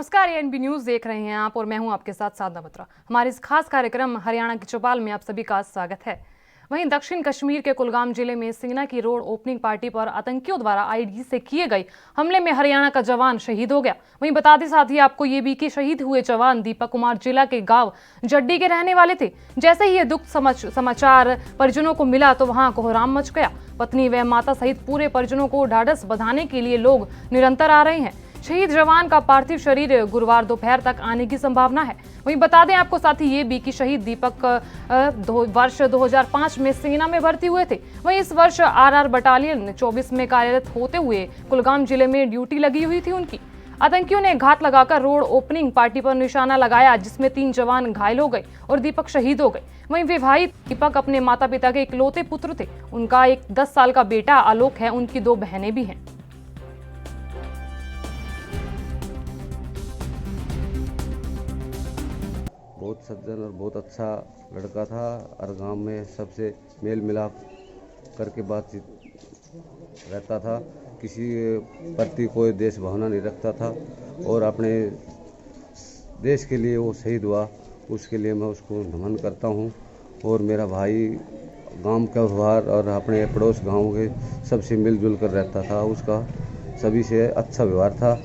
नमस्कार, ANB news देख रहे हैं आप और मैं हूं आपके साथ साधना बत्रा। हमारे इस खास कार्यक्रम हरियाणा की चौपाल में आप सभी का स्वागत है। वहीं दक्षिण कश्मीर के कुलगाम जिले में सिंगना की रोड ओपनिंग पार्टी पर आतंकियों द्वारा आईडी से किए गए हमले में हरियाणा का जवान शहीद हो गया। वहीं बता दें साथ ही आपको ये भी कि शहीद हुए जवान दीपक कुमार जिला के गांव जड्डी के रहने वाले थे। जैसे ही ये दुख समाचार परिजनों को मिला तो वहां कोहराम मच गया। पत्नी व माता सहित पूरे परिजनों को ढाढ़स बंधाने के लिए लोग निरंतर आ रहे हैं। शहीद जवान का पार्थिव शरीर गुरुवार दोपहर तक आने की संभावना है। वहीं बता दें आपको साथ ही ये भी कि शहीद दीपक वर्ष 2005 में सेना में भर्ती हुए थे। वहीं इस वर्ष आरआर बटालियन 24 में कार्यरत होते हुए कुलगाम जिले में ड्यूटी लगी हुई थी उनकी। आतंकियों ने घात लगाकर रोड ओपनिंग पार्टी पर निशाना लगाया, जिसमें 3 जवान घायल हो गए और दीपक शहीद हो गए। वहीं विवाहित दीपक अपने माता पिता के इकलौते पुत्र थे। उनका एक 10 साल का बेटा आलोक है, उनकी 2 बहनें भी हैं। बहुत सज्जन और बहुत अच्छा लड़का था और गांव में सबसे मेल मिलाप करके बातचीत रहता था। किसी प्रति कोई देश भावना नहीं रखता था और अपने देश के लिए वो शहीद हुआ, उसके लिए मैं उसको नमन करता हूं। और मेरा भाई गांव का व्यवहार और अपने पड़ोस गांव के सबसे मिलजुल कर रहता था। उसका सभी से अच्छा व्यवहार था।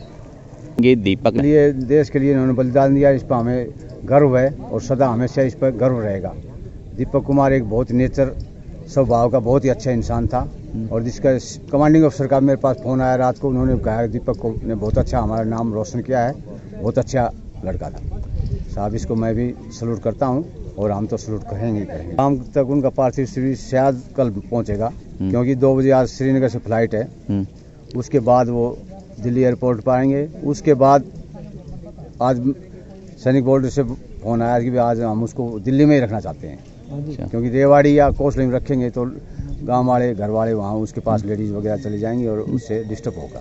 ये दीपक के लिए देश के लिए इन्होंने बलिदान दिया, इस पर हमें गर्व है और सदा हमेशा इस पर गर्व रहेगा। दीपक कुमार एक बहुत नेचर स्वभाव का बहुत ही अच्छा इंसान था और जिसका कमांडिंग अफसर का मेरे पास फोन आया रात को, उन्होंने कहा दीपक को ने बहुत अच्छा हमारा नाम रोशन किया है, बहुत अच्छा लड़का था साहब। इसको मैं भी सलूट करता हूं और हम तो सलूट करेंगे। शाम तक उनका पार्थिव शरीर शायद कल पहुंचेगा, क्योंकि 2 बजे आज श्रीनगर से फ्लाइट है। उसके बाद वो दिल्ली एयरपोर्ट पर आएंगे। उसके बाद आज सैनिक बोर्ड से फोन आया कि आज हम उसको दिल्ली में ही रखना चाहते हैं। अच्छा। क्योंकि रेवाड़ी या कोसली में रखेंगे तो गांव वाले घर वाले वहाँ उसके पास लेडीज वगैरह चली जाएंगी और उससे डिस्टर्ब होगा।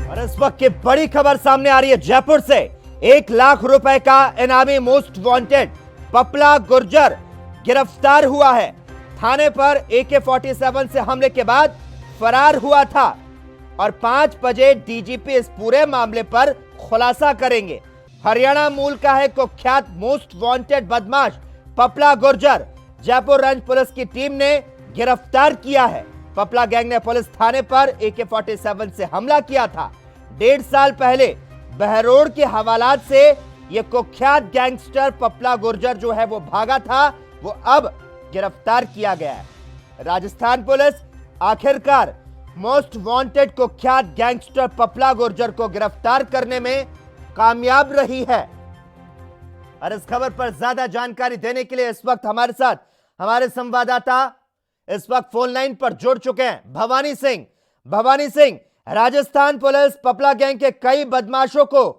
और इस वक्त की बड़ी खबर सामने आ रही है जयपुर से। 1 लाख रुपए का इनामी मोस्ट वांटेड पपला गुर्जर गिरफ्तार हुआ है। थाने पर AK-47 से हमले के बाद फरार हुआ था और 5 बजे डीजीपी इस पूरे मामले पर खुलासा करेंगे। हरियाणा मूल का है कुख्यात मोस्ट वांटेड बदमाश पपला गुर्जर। जयपुर रेंज पुलिस की टीम ने गिरफ्तार किया है। पपला गैंग ने पुलिस थाने पर AK-47 से हमला किया था। 1.5 साल पहले बहरोड़ के हवालात से यह कुख्यात गैंगस्टर पपला गुर्जर जो है वो भागा था, वो अब गिरफ्तार किया गया है। राजस्थान पुलिस आखिरकार मोस्ट वांटेड कुख्यात गैंगस्टर पपला गुर्जर को गिरफ्तार करने में कामयाब रही है। और इस खबर पर ज्यादा जानकारी देने के लिए इस वक्त हमारे साथ हमारे संवाददाता इस वक्त फोन लाइन पर जुड़ चुके हैं भवानी सिंह। भवानी सिंह, राजस्थान पुलिस पपला गैंग के कई बदमाशों को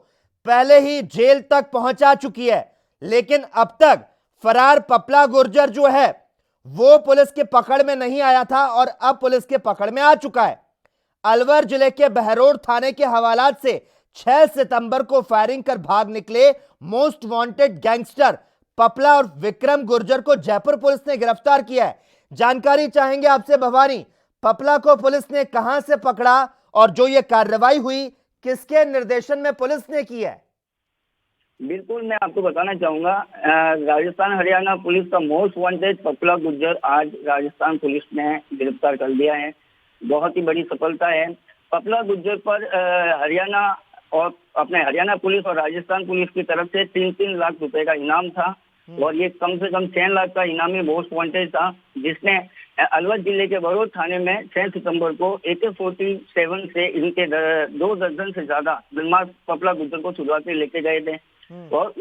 पहले ही जेल तक पहुंचा चुकी है, लेकिन अब तक फरार पपला गुर्जर जो है वो पुलिस के पकड़ में नहीं आया था और अब पुलिस के पकड़ में आ चुका है। अलवर जिले के बहरोड़ थाने के हवालात से 6 सितंबर को फायरिंग कर भाग निकले मोस्ट वांटेड गैंगस्टर पपला और विक्रम गुर्जर को जयपुर पुलिस ने गिरफ्तार किया है। जानकारी चाहेंगे आपसे भवानी, पपला को पुलिस ने कहां से पकड़ा और जो ये कार्रवाई हुई किसके निर्देशन में पुलिस ने की है? बिल्कुल, मैं आपको बताना चाहूंगा, राजस्थान हरियाणा पुलिस का मोस्ट वांटेड पपला गुर्जर आज राजस्थान पुलिस ने गिरफ्तार कर लिया है। बहुत ही बड़ी सफलता है। पपला गुर्जर पर हरियाणा और अपने हरियाणा पुलिस और राजस्थान पुलिस की तरफ से 3-3 लाख रुपए का इनाम था और ये कम से कम 6 लाख का इनामी मोस्ट वांटेड था, जिसने अलवर जिले के बहरोड़ थाने में 6 सितंबर को AK-47 से इनके 2 दर्जन से ज्यादा बदमाश पपला गुर्जर को छुड़वा के लेके गए थे। और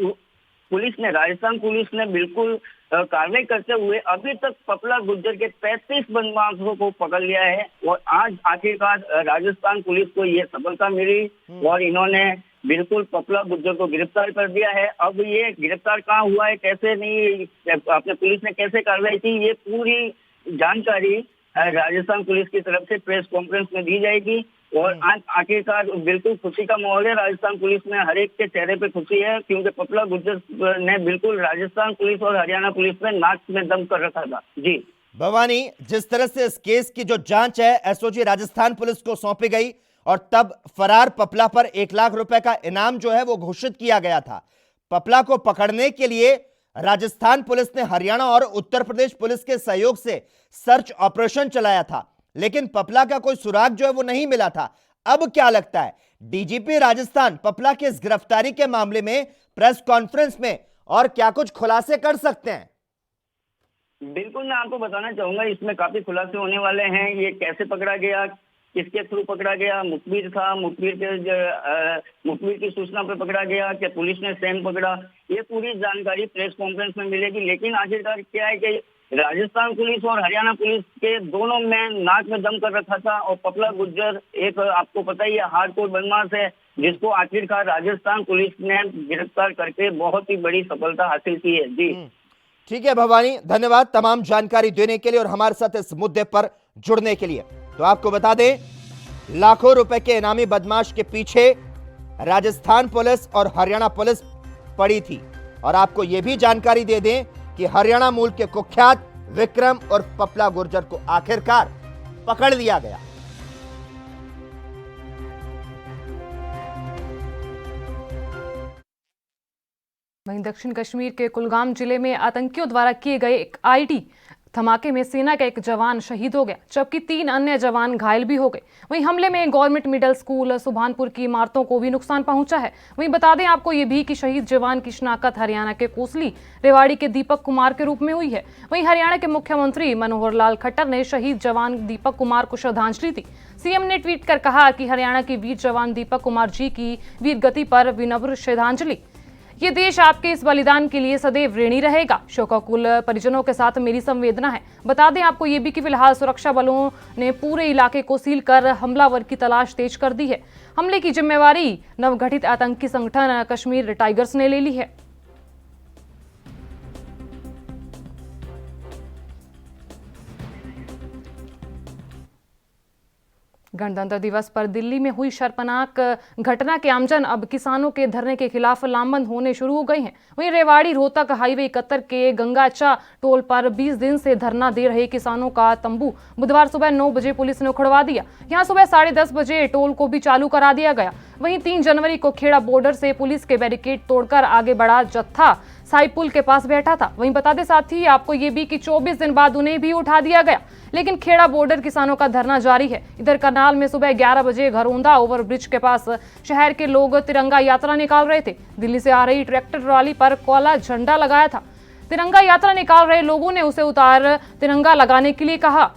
पुलिस ने, राजस्थान पुलिस ने बिल्कुल कार्रवाई करते हुए अभी तक पपला गुर्जर के 35 बदमाशों को पकड़ लिया है और आज आखिरकार राजस्थान पुलिस को ये सफलता मिली और इन्होंने बिल्कुल पपला गुर्जर को गिरफ्तार कर दिया है। अब ये गिरफ्तार कहाँ हुआ है, कैसे नहीं, अपने पुलिस ने कैसे कार्रवाई की, ये पूरी जानकारी राजस्थान पुलिस की तरफ से प्रेस कॉन्फ्रेंस में दी जाएगी। और आज आखिरकार बिल्कुल खुशी का माहौल है। राजस्थान पुलिस में हर एक के चेहरे पे खुशी है, क्योंकि पपला गुर्जर ने बिल्कुल राजस्थान पुलिस और हरियाणा पुलिस में नाक में दम कर रखा था। जी भवानी, जिस तरह से इस केस की जो जांच है एसओजी राजस्थान पुलिस को सौंपी गई और तब फरार पपला पर 1 लाख रुपए का इनाम जो है वो घोषित किया गया था। पपला को पकड़ने के लिए राजस्थान पुलिस ने हरियाणा और उत्तर प्रदेश पुलिस के सहयोग से सर्च ऑपरेशन चलाया था, लेकिन पपला का कोई सुराग जो है वो नहीं मिला था। अब क्या लगता है, डीजीपी राजस्थान पपला की इस गिरफ्तारी के मामले में प्रेस कॉन्फ्रेंस में और क्या कुछ खुलासे कर सकते हैं? बिल्कुल, मैं आपको बताना चाहूंगा, इसमें काफी खुलासे होने वाले हैं। ये कैसे पकड़ा गया, किसके थ्रू पकड़ा गया, मुखबिर था, मुखबिर की सूचना पर पकड़ा गया, क्या पुलिस ने स्वयं पकड़ा, ये पूरी जानकारी प्रेस कॉन्फ्रेंस में मिलेगी। लेकिन आखिरकार क्या है कि राजस्थान पुलिस और हरियाणा पुलिस के दोनों में नाक में दम कर रखा था। और पपला गुर्जर एक, आपको पता ही है, हार्डकोर बदमाश है, जिसको आखिरकार राजस्थान पुलिस ने गिरफ्तार करके बहुत ही बड़ी सफलता हासिल की है। जी ठीक है भवानी, धन्यवाद तमाम जानकारी देने के लिए और हमारे साथ इस मुद्दे पर जुड़ने के लिए। तो आपको बता दें, लाखों रुपए के इनामी बदमाश के पीछे राजस्थान पुलिस और हरियाणा पुलिस पड़ी थी। और आपको यह भी जानकारी दे दें कि हरियाणा मूल के कुख्यात विक्रम और पपला गुर्जर को आखिरकार पकड़ लिया गया। वहीं दक्षिण कश्मीर के कुलगाम जिले में आतंकियों द्वारा किए गए एक आईडी धमाके में सेना का एक जवान शहीद हो गया, जबकि 3 अन्य जवान घायल भी हो गए। वहीं हमले में गवर्नमेंट मिडिल स्कूल सुभानपुर की इमारतों को भी नुकसान पहुंचा है। वहीं बता दें आपको ये भी कि शहीद जवान की शिनाख्त हरियाणा के कोसली रेवाड़ी के दीपक कुमार के रूप में हुई है। वहीं हरियाणा के मुख्यमंत्री मनोहर लाल खट्टर ने शहीद जवान दीपक कुमार को श्रद्धांजलि दी। सीएम ने ट्वीट कर कहा कि हरियाणा के वीर जवान दीपक कुमार जी की वीर गति पर विनम्र श्रद्धांजलि। ये देश आपके इस बलिदान के लिए सदैव ऋणी रहेगा। शोकाकुल परिजनों के साथ मेरी संवेदना है। बता दें आपको ये भी कि फिलहाल सुरक्षा बलों ने पूरे इलाके को सील कर हमलावर की तलाश तेज कर दी है। हमले की जिम्मेवारी नवगठित आतंकी संगठन कश्मीर टाइगर्स ने ले ली है। गणतंत्र दिवस पर दिल्ली में हुई शर्मनाक घटना के आमजन अब किसानों के धरने के खिलाफ लामबंद होने शुरू हो गए हैं। वहीं रेवाड़ी रोहतक हाईवे 71 के गंगाचा टोल पर 20 दिन से धरना दे रहे किसानों का तंबू बुधवार सुबह 9 बजे पुलिस ने उखड़वा दिया। यहां सुबह 10:30 बजे टोल को भी चालू करा दिया गया। वहीं 3 जनवरी को खेड़ा बॉर्डर से पुलिस के बैरिकेड तोड़कर आगे बढ़ा जत्था साई पुल के पास बैठा था। वहीं बता दें साथ ही आपको ये भी कि 24 दिन बाद उन्हें भी उठा दिया गया, लेकिन खेड़ा बॉर्डर किसानों का धरना जारी है। इधर करनाल में सुबह 11 बजे घरौंदा ओवरब्रिज के पास शहर के लोग तिरंगा यात्रा निकाल रहे थे। दिल्ली से आ रही ट्रैक्टर ट्रॉली पर काला झंडा लगाया था। तिरंगा यात्रा निकाल रहे लोगों ने उसे उतार तिरंगा लगाने के लिए कहा।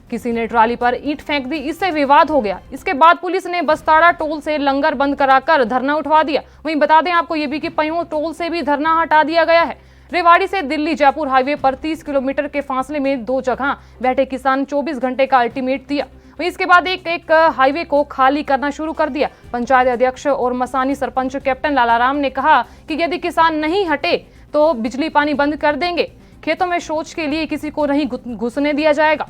किसी ने ट्रॉली पर ईंट फेंक दी, इससे विवाद हो गया। इसके बाद पुलिस ने बस्ताड़ा टोल से लंगर बंद कराकर धरना उठवा दिया। वहीं बता दें आपको ये भी कि पयों टोल से भी धरना हटा दिया गया है। रेवाड़ी से दिल्ली जयपुर हाईवे पर 30 किलोमीटर के फासले में 2 जगह बैठे किसान 24 घंटे का अल्टीमेट दिया। वहीं इसके बाद एक हाईवे को खाली करना शुरू कर दिया। पंचायत अध्यक्ष और मसानी सरपंच कैप्टन लालाराम ने कहा कि यदि किसान नहीं हटे तो बिजली पानी बंद कर देंगे। खेतों में शौच के लिए किसी को नहीं घुसने दिया जाएगा।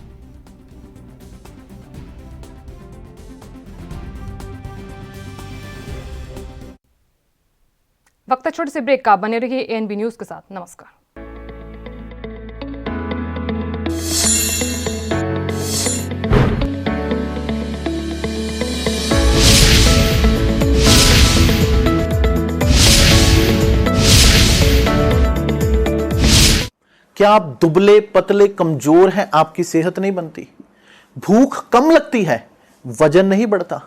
वक्त छोटे से ब्रेक का, बने रहिए एएनबी न्यूज के साथ। नमस्कार। क्या आप दुबले पतले कमजोर हैं? आपकी सेहत नहीं बनती, भूख कम लगती है, वजन नहीं बढ़ता।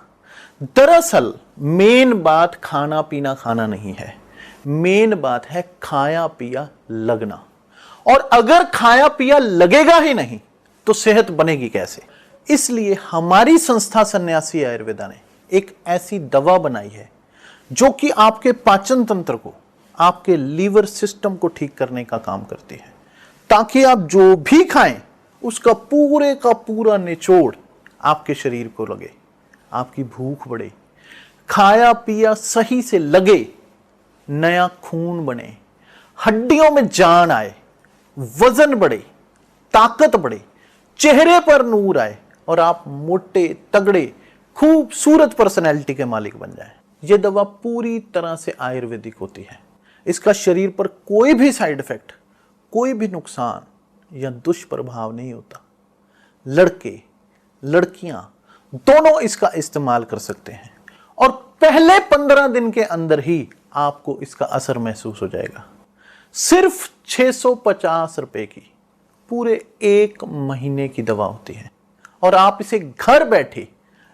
दरअसल मेन बात खाना पीना खाना नहीं है, मेन बात है खाया पिया लगना। और अगर खाया पिया लगेगा ही नहीं तो सेहत बनेगी कैसे? इसलिए हमारी संस्था सन्यासी आयुर्वेदा ने एक ऐसी दवा बनाई है जो कि आपके पाचन तंत्र को, आपके लीवर सिस्टम को ठीक करने का काम करती है, ताकि आप जो भी खाएं उसका पूरे का पूरा निचोड़ आपके शरीर को लगे, आपकी भूख बढ़े, खाया पिया सही से लगे, नया खून बने, हड्डियों में जान आए, वजन बढ़े, ताकत बढ़े, चेहरे पर नूर आए और आप मोटे तगड़े खूबसूरत पर्सनैलिटी के मालिक बन जाएं। यह दवा पूरी तरह से आयुर्वेदिक होती है। इसका शरीर पर कोई भी साइड इफेक्ट, कोई भी नुकसान या दुष्प्रभाव नहीं होता। लड़के, लड़कियां दोनों इसका इस्तेमाल कर सकते हैं और पहले 15 दिन के अंदर ही आपको इसका असर महसूस हो जाएगा। सिर्फ 650 रुपए की पूरे 1 महीने की दवा होती है और आप इसे घर बैठे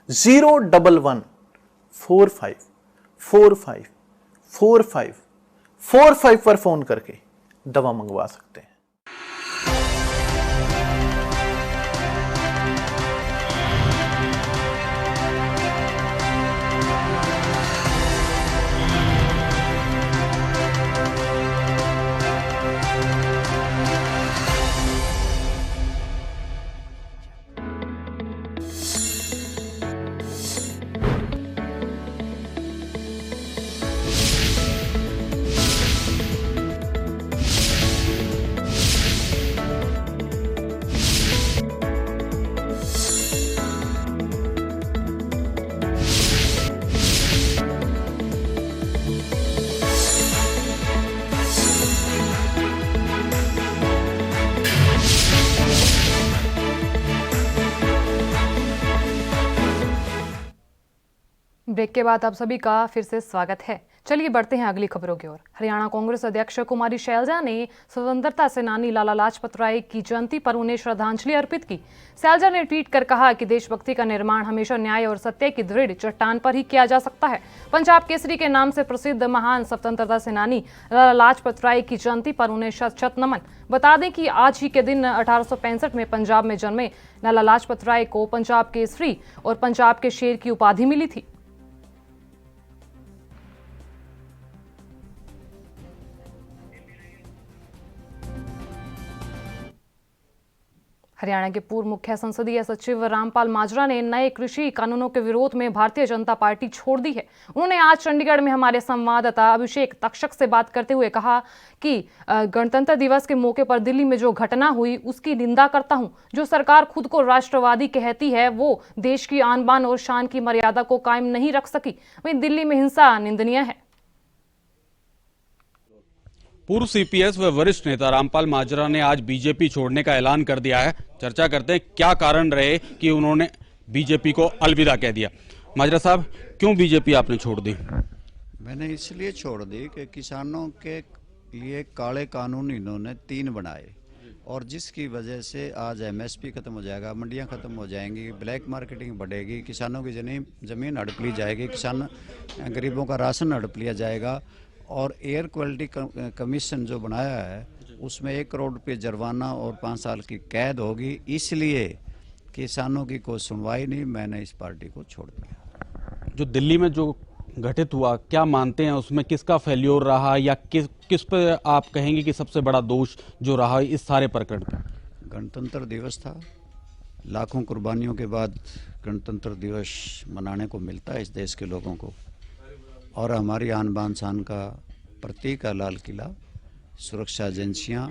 01145454545 पर फोन करके दवा मंगवा सकते हैं। ब्रेक के बाद आप सभी का फिर से स्वागत है। चलिए बढ़ते हैं अगली खबरों की ओर। हरियाणा कांग्रेस अध्यक्ष कुमारी शैलजा ने स्वतंत्रता सेनानी लाला लाजपत राय की जयंती पर उन्हें श्रद्धांजलि अर्पित की। शैलजा ने ट्वीट कर कहा कि देशभक्ति का निर्माण हमेशा न्याय और सत्य की दृढ़ चट्टान पर ही किया जा सकता है। पंजाब केसरी के नाम से प्रसिद्ध महान स्वतंत्रता सेनानी लाला लाजपत राय की जयंती पर उन्हें शत शत नमन। बता दें कि आज ही के दिन 1865 में पंजाब में जन्मे लाला लाजपत राय को पंजाब केसरी और पंजाब के शेर की उपाधि मिली थी। हरियाणा के पूर्व मुख्य संसदीय सचिव रामपाल माजरा ने नए कृषि कानूनों के विरोध में भारतीय जनता पार्टी छोड़ दी है। उन्होंने आज चंडीगढ़ में हमारे संवाददाता अभिषेक तक्षक से बात करते हुए कहा कि गणतंत्र दिवस के मौके पर दिल्ली में जो घटना हुई उसकी निंदा करता हूं। जो सरकार खुद को राष्ट्रवादी कहती है वो देश की आन बान और शान की मर्यादा को कायम नहीं रख सकी। वहीं दिल्ली में हिंसा निंदनीय है। पूर्व सीपीएस व वरिष्ठ नेता रामपाल माजरा ने आज बीजेपी छोड़ने का ऐलान कर दिया है। चर्चा करते हैं क्या कारण रहे कि उन्होंने बीजेपी को अलविदा कह दिया। माजरा साहब, क्यों बीजेपी आपने छोड़ दी? मैंने इसलिए छोड़ दी कि किसानों के लिए काले कानून इन्होंने 3 बनाए और जिसकी वजह से आज एमएसपी खत्म हो जाएगा, मंडियां खत्म हो जाएंगी, ब्लैक मार्केटिंग बढ़ेगी, किसानों की जमीन हड़प ली जाएगी, गरीबों का राशन हड़प लिया जाएगा और एयर क्वालिटी कमीशन जो बनाया है उसमें 1 करोड़ रुपये जुर्माना और 5 साल की कैद होगी। इसलिए किसानों की कोई सुनवाई नहीं, मैंने इस पार्टी को छोड़ दिया। जो दिल्ली में जो घटित हुआ, क्या मानते हैं उसमें किसका फेल्योर रहा या किस पर आप कहेंगे कि सबसे बड़ा दोष जो रहा इस सारे प्रकरण का? गणतंत्र दिवस था, लाखों कुर्बानियों के बाद गणतंत्र दिवस मनाने को मिलता है इस देश के लोगों को और हमारी आन बान शान का प्रतीक है लाल किला। सुरक्षा एजेंसियां,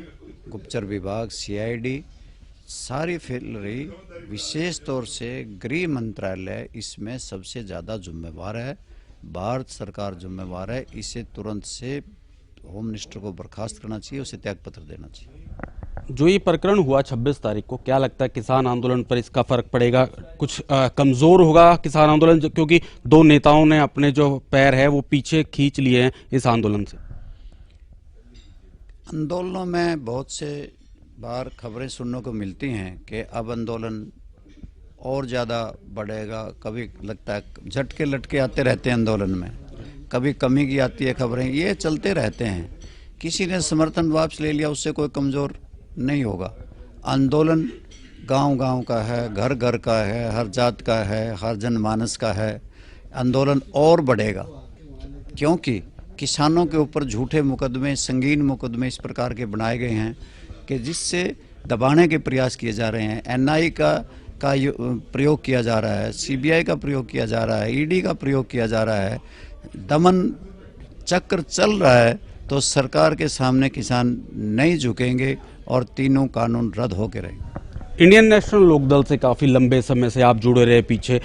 गुप्तचर विभाग, सीआईडी सारी फैल रही। विशेष तौर से गृह मंत्रालय इसमें सबसे ज़्यादा जिम्मेवार है, भारत सरकार जिम्मेवार है। इसे तुरंत से होम मिनिस्टर को बर्खास्त करना चाहिए, उसे त्यागपत्र देना चाहिए। जो ये प्रकरण हुआ 26 तारीख को, क्या लगता है किसान आंदोलन पर इसका फर्क पड़ेगा? कुछ कमजोर होगा किसान आंदोलन, क्योंकि 2 नेताओं ने अपने जो पैर है वो पीछे खींच लिए हैं इस आंदोलन से। आंदोलनों में बहुत से बार खबरें सुनने को मिलती हैं कि अब आंदोलन और ज़्यादा बढ़ेगा। कभी लगता है झटके लटके आते रहते हैं आंदोलन में, कभी कमी की आती है खबरें, ये चलते रहते हैं। किसी ने समर्थन वापस ले लिया उससे कोई कमज़ोर नहीं होगा। आंदोलन गांव-गांव का है, घर घर का है, हर जात का है, हर जनमानस का है। आंदोलन और बढ़ेगा क्योंकि किसानों के ऊपर झूठे मुकदमे, संगीन मुकदमे इस प्रकार के बनाए गए हैं कि जिससे दबाने के प्रयास किए जा रहे हैं। एनआई का प्रयोग किया जा रहा है, सीबीआई का प्रयोग किया जा रहा है, ईडी का प्रयोग किया जा रहा है। दमन चक्र चल रहा है तो सरकार के सामने किसान नहीं झुकेंगे और तीनों कानून रद्द होकर रहेंगे। इंडियन नेशनल लोकदल से काफी लंबे समय से आप जुड़े रहे पीछे,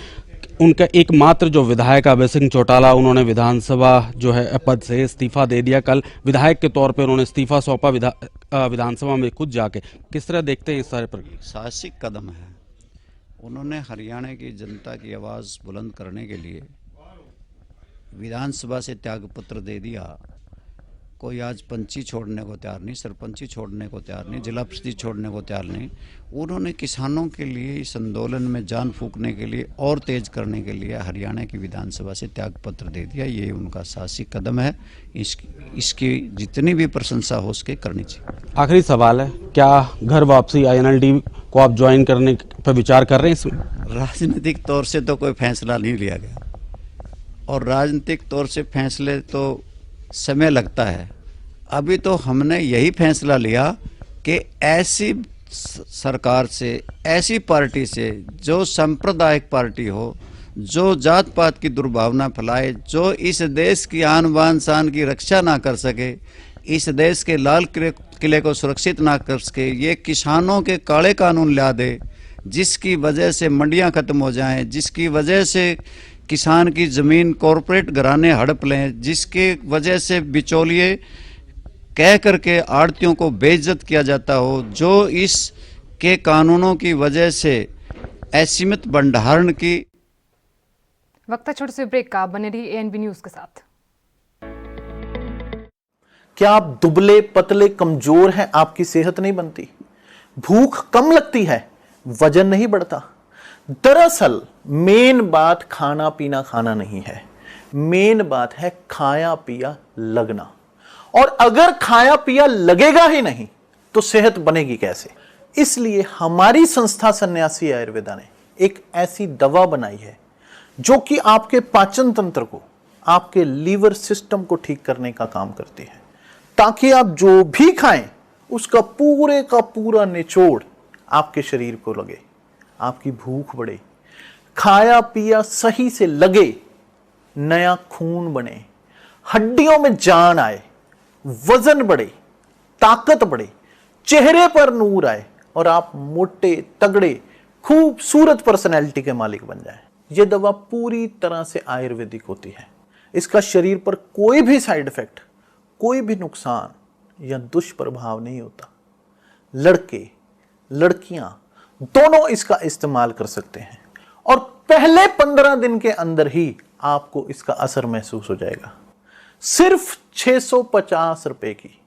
उनका एकमात्र जो विधायक अभय सिंह चौटाला, उन्होंने विधानसभा जो है पद से इस्तीफा दे दिया। कल विधायक के तौर पे उन्होंने इस्तीफा सौंपा विधानसभा में खुद जाके। किस तरह देखते हैं इस सारे पर? साहसिक कदम है। उन्होंने हरियाणा की जनता की आवाज़ बुलंद करने के लिए विधानसभा से त्यागपत्र दे दिया। कोई आज पंची छोड़ने को तैयार नहीं, सरपंची छोड़ने को तैयार नहीं, जिला परिषद छोड़ने को तैयार नहीं। उन्होंने किसानों के लिए इस आंदोलन में जान फूंकने के लिए और तेज करने के लिए हरियाणा की विधानसभा से त्यागपत्र दे दिया। ये उनका साहसिक कदम है, इसकी जितनी भी प्रशंसा हो सके करनी चाहिए। आखिरी सवाल है, क्या घर वापसी INLD को आप ज्वाइन करने पर विचार कर रहे हैं इसमें? राजनीतिक तौर से तो कोई फैसला नहीं लिया गया, और राजनीतिक तौर से फैसले तो समय लगता है। अभी तो हमने यही फैसला लिया कि ऐसी सरकार से, ऐसी पार्टी से जो सांप्रदायिक पार्टी हो, जो जात पात की दुर्भावना फैलाए, जो इस देश की आन बान शान की रक्षा ना कर सके, इस देश के लाल किले को सुरक्षित ना कर सके, ये किसानों के काले कानून ला दे, जिसकी वजह से मंडियां खत्म हो जाएं, जिसकी वजह से किसान की ज़मीन कॉरपोरेट घराने हड़प लें, जिसके वजह से बिचौलिए कह करके आड़तियों को बेइज्जत किया जाता हो, जो इस के कानूनों की वजह से असीमित भंडारण की। वक्त है छोटे से ब्रेक का, बने रहिए ANB न्यूज के साथ। क्या आप दुबले पतले कमजोर हैं, आपकी सेहत नहीं बनती, भूख कम लगती है, वजन नहीं बढ़ता? दरअसल मेन बात खाना पीना खाना नहीं है, मेन बात है खाया पिया लगना। और अगर खाया पिया लगेगा ही नहीं तो सेहत बनेगी कैसे? इसलिए हमारी संस्था सन्यासी आयुर्वेदा ने एक ऐसी दवा बनाई है जो कि आपके पाचन तंत्र को, आपके लीवर सिस्टम को ठीक करने का काम करती है, ताकि आप जो भी खाएं उसका पूरे का पूरा निचोड़ आपके शरीर को लगे, आपकी भूख बढ़े, खाया पिया सही से लगे, नया खून बने, हड्डियों में जान आए, वजन बढ़े, ताकत बढ़े, चेहरे पर नूर आए और आप मोटे तगड़े खूबसूरत पर्सनैलिटी के मालिक बन जाएं। यह दवा पूरी तरह से आयुर्वेदिक होती है। इसका शरीर पर कोई भी साइड इफेक्ट, कोई भी नुकसान या दुष्प्रभाव नहीं होता। लड़के लड़कियां दोनों इसका इस्तेमाल कर सकते हैं और पहले 15 दिन के अंदर ही आपको इसका असर महसूस हो जाएगा। सिर्फ 650 रुपए की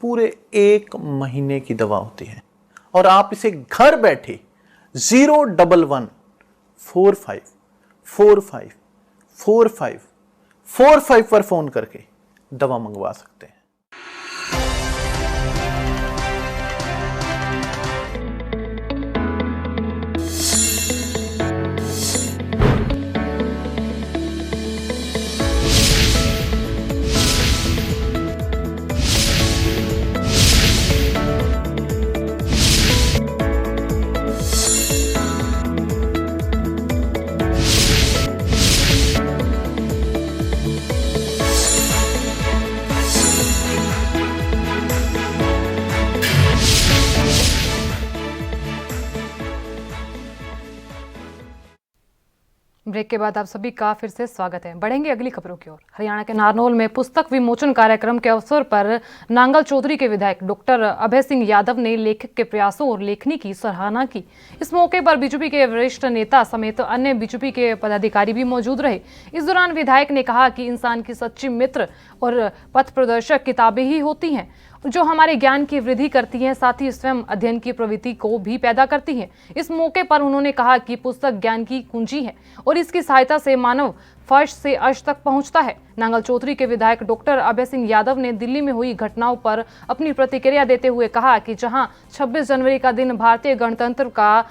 पूरे 1 महीने की दवा होती है और आप इसे घर बैठे 01145454545 पर फोन करके दवा मंगवा सकते हैं। ब्रेक के बाद आप सभी का फिर से स्वागत है। बढ़ेंगे अगली खबरों की ओर। हरियाणा के नारनौल में पुस्तक विमोचन कार्यक्रम के अवसर पर नांगल चौधरी के विधायक डॉक्टर अभय सिंह यादव ने लेखक के प्रयासों और लेखनी की सराहना की। इस मौके पर बीजेपी के वरिष्ठ नेता समेत अन्य बीजेपी के पदाधिकारी भी मौजूद रहे। इस दौरान विधायक ने कहा कि इंसान की सच्ची मित्र और पथ प्रदर्शक किताबें ही होती हैं, जो हमारे ज्ञान की वृद्धि करती हैं, साथ ही स्वयं अध्ययन की प्रवृत्ति को भी पैदा करती हैं। इस मौके पर उन्होंने कहा कि पुस्तक ज्ञान की कुंजी है और इसकी सहायता से मानव फर्श से अर्श तक पहुंचता है। नांगल चौधरी के विधायक डॉक्टर अभय सिंह यादव ने दिल्ली में हुई घटनाओं पर अपनी प्रतिक्रिया देते हुए कहा कि जहां 26 जनवरी का दिन भारतीय गणतंत्र का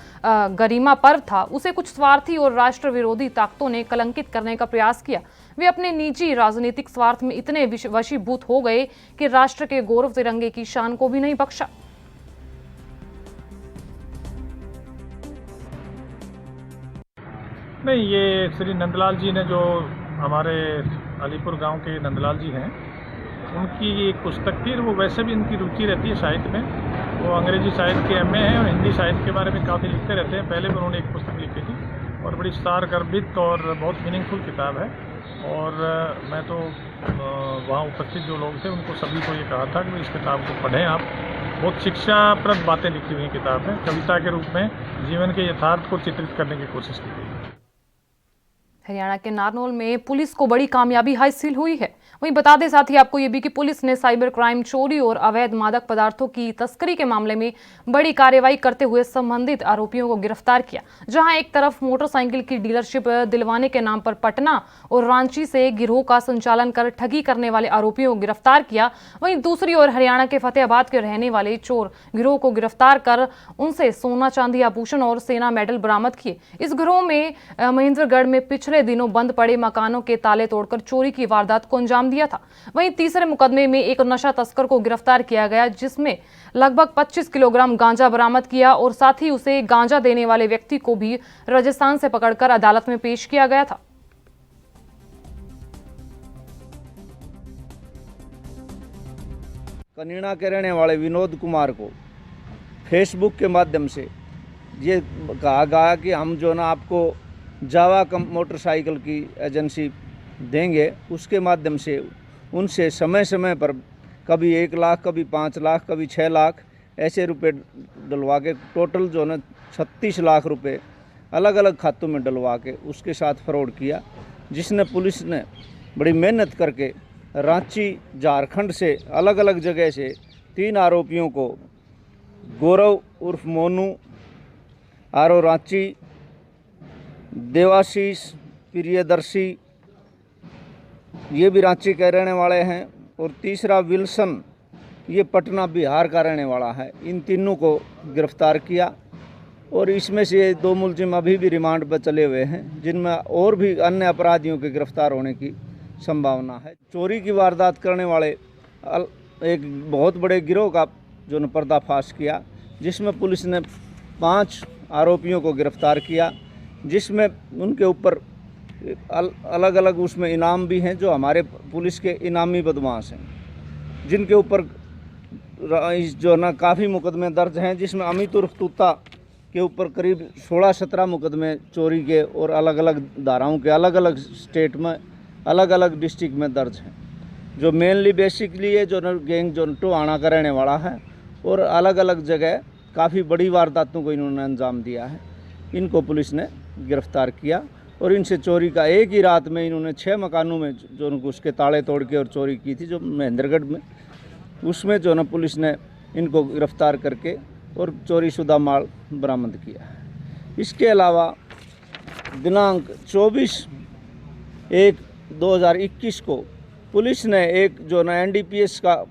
गरिमा पर्व था, उसे कुछ स्वार्थी और राष्ट्र विरोधी ताकतों ने कलंकित करने का प्रयास किया। वे अपने निजी राजनीतिक स्वार्थ में इतने वशीभूत हो गए कि राष्ट्र के गौरव तिरंगे की शान को भी नहीं बख्शा। नहीं, ये श्री नंदलाल जी ने, जो हमारे अलीपुर गांव के नंदलाल जी हैं, उनकी एक पुस्तक थी। वो वैसे भी इनकी रुचि रहती है साहित्य में। वो अंग्रेजी साहित्य के MA हैं और हिंदी साहित्य के बारे में काफ़ी लिखते रहते हैं। पहले भी उन्होंने एक पुस्तक लिखी थी और बड़ी सारगर्भित और बहुत मीनिंगफुल किताब है। और मैं तो वहाँ उपस्थित जो लोग थे उनको सभी को ये कहा था कि इस किताब को पढ़ें आप, बहुत शिक्षाप्रद बातें लिखी हुई हैं किताब में। कविता के रूप में जीवन के यथार्थ को चित्रित करने की कोशिश की गई है। हरियाणा के नारनौल में पुलिस को बड़ी कामयाबी हासिल हुई है। वहीं बता दें साथ ही आपको ये भी कि पुलिस ने साइबर क्राइम, चोरी और अवैध मादक पदार्थों की तस्करी के मामले में बड़ी कार्रवाई करते हुए संबंधित आरोपियों को गिरफ्तार किया। जहां एक तरफ मोटरसाइकिल की डीलरशिप दिलवाने के नाम पर पटना और रांची से गिरोह का संचालन कर ठगी करने वाले आरोपियों को गिरफ्तार किया, वहीं दूसरी ओर हरियाणा के फतेहाबाद के रहने वाले चोर गिरोह को गिरफ्तार कर उनसे सोना, चांदी, आभूषण और सेना मेडल बरामद किए। इस गिरोह में महेंद्रगढ़ में पिछले दिनों बंद पड़े मकानों के ताले तोड़कर चोरी की वारदात को अंजाम दिया था। वहीं तीसरे मुकदमे में एक नशा तस्कर को गिरफ्तार किया गया, जिसमें लगभग 25 किलोग्राम गांजा बरामद किया और साथ ही उसे गांजा देने वाले व्यक्ति को भी राजस्थान से पकड़कर अदालत में पेश किया गया था। कनीना के रहने वाले विनोद कुमार को फेसबुक के माध्यम से ये कहा गया कि हम जो ना आपको जावा मोटरसाइकिल की एजेंसी देंगे। उसके माध्यम से उनसे समय समय पर कभी 1 लाख, कभी 5 लाख, कभी 6 लाख ऐसे रुपए डलवा के टोटल जो ना 36 लाख रुपए अलग अलग खातों में डलवा के उसके साथ फ्रॉड किया, जिसने पुलिस ने बड़ी मेहनत करके रांची, झारखंड से अलग अलग जगह से 3 आरोपियों को, गौरव उर्फ मोनू आरो रांची, देवाशीष प्रियदर्शी ये भी रांची के रहने वाले हैं, और तीसरा विल्सन ये पटना बिहार का रहने वाला है। इन तीनों को गिरफ्तार किया और इसमें से 2 मुलजिम अभी भी रिमांड पर चले हुए हैं, जिनमें और भी अन्य अपराधियों के गिरफ्तार होने की संभावना है। चोरी की वारदात करने वाले एक बहुत बड़े गिरोह का जो पर्दाफाश किया, जिसमें पुलिस ने 5 आरोपियों को गिरफ्तार किया, जिसमें उनके ऊपर अलग अलग उसमें इनाम भी हैं जो हमारे पुलिस के इनामी बदमाश हैं, जिनके ऊपर जो ना काफ़ी मुकदमे दर्ज हैं, जिसमें अमित उर्फ तूता के ऊपर करीब 16-17 मुकदमे चोरी के और अलग अलग धाराओं के अलग अलग स्टेट में, अलग अलग डिस्ट्रिक्ट में दर्ज हैं। जो मेनली बेसिकली ये जो गैंग जो टोहाना का रहने वाला है और अलग अलग जगह काफ़ी बड़ी वारदातों को इन्होंने अंजाम दिया है। इनको पुलिस ने गिरफ्तार किया और इनसे चोरी का एक ही रात में इन्होंने 6 मकानों में जो उसके ताले तोड़ के और चोरी की थी, जो महेंद्रगढ़ में, उसमें जो ना पुलिस ने इनको गिरफ्तार करके और चोरीशुदा माल बरामद किया है। इसके अलावा दिनांक 24/1/2021 को पुलिस ने एक जो ना NDPS का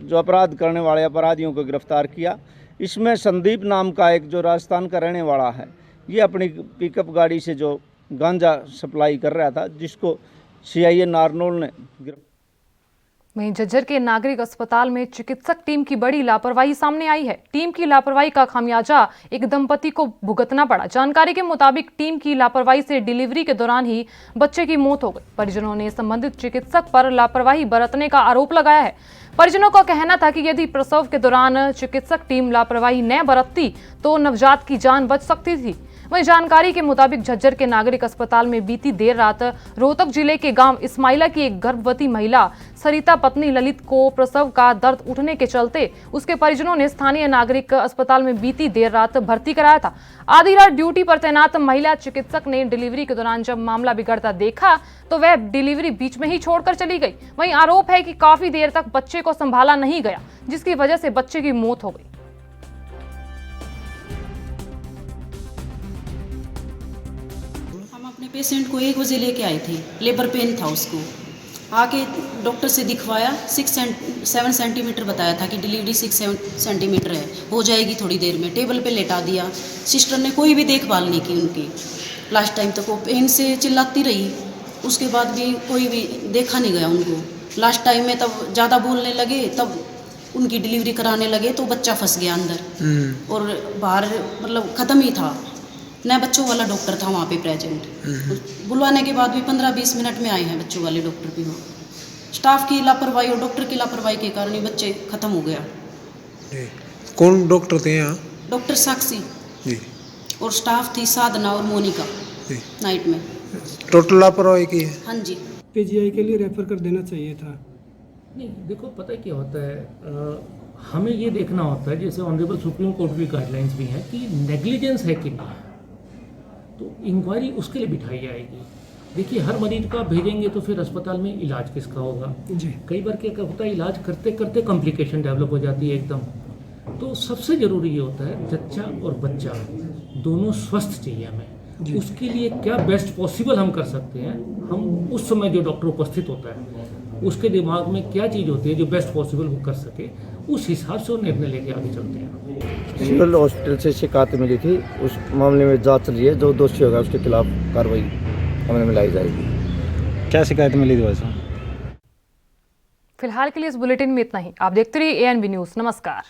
जो अपराध करने वाले अपराधियों को गिरफ्तार किया। इसमें संदीप नाम का एक जो राजस्थान का रहने वाला है, ये अपनी पिकअप गाड़ी से जो गांजा सप्लाई कर रहा था, जिसको CIA नारनौल ने। वहीं झज्जर के नागरिक अस्पताल में चिकित्सक टीम की बड़ी लापरवाही सामने आई है। टीम की लापरवाही का खामियाजा एक दंपति को भुगतना पड़ा। जानकारी के मुताबिक टीम की लापरवाही से डिलीवरी के दौरान ही बच्चे की मौत हो गई। परिजनों ने संबंधित चिकित्सक पर लापरवाही बरतने का आरोप लगाया है। परिजनों का कहना था कि यदि प्रसव के दौरान चिकित्सक टीम लापरवाही न बरतती तो नवजात की जान बच सकती थी। वहीं जानकारी के मुताबिक झज्जर के नागरिक अस्पताल में बीती देर रात रोहतक जिले के गांव इस्माइला की एक गर्भवती महिला सरिता पत्नी ललित को प्रसव का दर्द उठने के चलते उसके परिजनों ने स्थानीय नागरिक अस्पताल में बीती देर रात भर्ती कराया था। आधी रात ड्यूटी पर तैनात महिला चिकित्सक ने डिलीवरी के दौरान जब मामला बिगड़ता देखा तो वह डिलीवरी बीच में ही छोड़कर चली गई। वहीं आरोप है कि काफी देर तक बच्चे को संभाला नहीं गया, जिसकी वजह से बच्चे की मौत हो गई। पेशेंट को 1 बजे लेके आए थे, लेबर पेन था उसको। आके डॉक्टर से दिखवाया, 7 सेंटीमीटर बताया था कि डिलीवरी 6-7 सेंटीमीटर है, हो जाएगी थोड़ी देर में। टेबल पे लेटा दिया। सिस्टर ने कोई भी देखभाल नहीं की उनकी। लास्ट टाइम तक वो पेन से चिल्लाती रही, उसके बाद भी कोई भी देखा नहीं गया उनको। लास्ट टाइम में तब ज़्यादा बोलने लगे, तब उनकी डिलीवरी कराने लगे तो बच्चा फंस गया अंदर और बाहर मतलब ख़त्म ही था। नया बच्चों वाला डॉक्टर था वहाँ पे प्रेजेंट। बुलवाने के बाद भी 15-20 मिनट में आए हैं बच्चों वाले डॉक्टर भी वहाँ। स्टाफ की लापरवाही और डॉक्टर की लापरवाही के कारण बच्चे ख़त्म हो गया। कौन डॉक्टर थे यहाँ? डॉक्टर साक्षी जी, और स्टाफ थी साधना और मोनिका जी। नाइट में टोटल लापरवाही की है। हाँ जी। PGI के लिए रेफर कर देना चाहिए था। नहीं, देखो पता है क्या होता है, हमें ये देखना होता है, जैसे ऑनरेबल सुप्रीम कोर्ट भी गाइडलाइंस भी हैं कि नेग्लिजेंस है कि नहीं, तो इंक्वायरी उसके लिए बिठाई जाएगी। देखिए, हर मरीज को आप भेजेंगे तो फिर अस्पताल में इलाज किसका होगा जी। कई बार क्या होता है, इलाज करते करते कॉम्प्लिकेशन डेवलप हो जाती है एकदम। तो सबसे ज़रूरी ये होता है जच्चा और बच्चा दोनों स्वस्थ चाहिए हमें। उसके लिए क्या बेस्ट पॉसिबल हम कर सकते हैं, हम उस समय जो डॉक्टर उपस्थित होता है उसके दिमाग में क्या चीज़ होती है जो बेस्ट पॉसिबल वो कर सके, उस हिसाब से वो निर्णय लेके आगे चलते हैं। सिविल हॉस्पिटल से शिकायत मिली थी, उस मामले में जांच चल रही है। जो दोषी होगा उसके खिलाफ कार्रवाई अमल में लाई जाएगी। क्या शिकायत मिली थी वैसे? फिलहाल के लिए इस बुलेटिन में इतना ही। आप देखते रहिए ANB न्यूज़। नमस्कार।